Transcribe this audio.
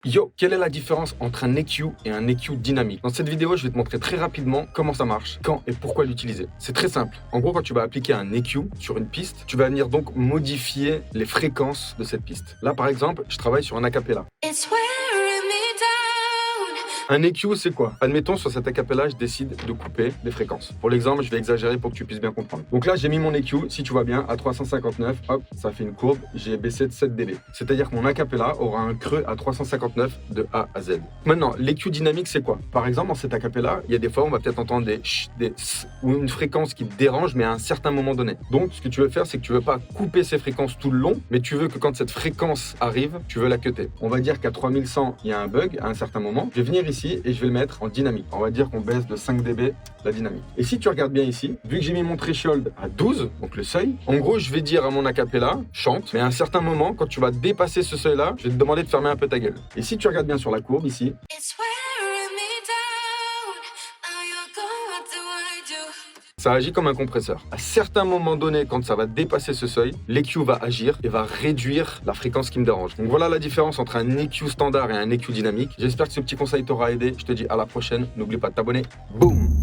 Yo, quelle est la différence entre un EQ et un EQ dynamique? Dans cette vidéo, je vais te montrer très rapidement comment ça marche, quand et pourquoi l'utiliser. C'est très simple. En gros, quand tu vas appliquer un EQ sur une piste, tu vas venir donc modifier les fréquences de cette piste. Là, par exemple, je travaille sur un acapella. Un EQ, c'est quoi? Admettons, sur cet acapella, je décide de couper les fréquences. Pour l'exemple, je vais exagérer pour que tu puisses bien comprendre. Donc là, j'ai mis mon EQ, si tu vois bien, à 359. Hop, ça fait une courbe. J'ai baissé de 7 dB. C'est-à-dire que mon acapella aura un creux à 359 de A à Z. Maintenant, l'EQ dynamique, c'est quoi? Par exemple, dans cet acapella, il y a des fois, on va peut-être entendre des ch, des s, ou une fréquence qui te dérange, mais à un certain moment donné. Donc, ce que tu veux faire, c'est que tu veux pas couper ces fréquences tout le long, mais tu veux que quand cette fréquence arrive, tu veux la cutter. On va dire qu'à 3100, il y a un bug à un certain moment. Je vais venir ici et je vais le mettre en dynamique. On va dire qu'on baisse de 5 dB la dynamique. Et si tu regardes bien ici, vu que j'ai mis mon threshold à 12, donc le seuil, en gros, je vais dire à mon acapella, chante, mais à un certain moment, quand tu vas dépasser ce seuil-là, je vais te demander de fermer un peu ta gueule. Et si tu regardes bien sur la courbe ici, ça agit comme un compresseur. À certains moments donnés, quand ça va dépasser ce seuil, l'EQ va agir et va réduire la fréquence qui me dérange. Donc voilà la différence entre un EQ standard et un EQ dynamique. J'espère que ce petit conseil t'aura aidé. Je te dis à la prochaine. N'oublie pas de t'abonner. Boum!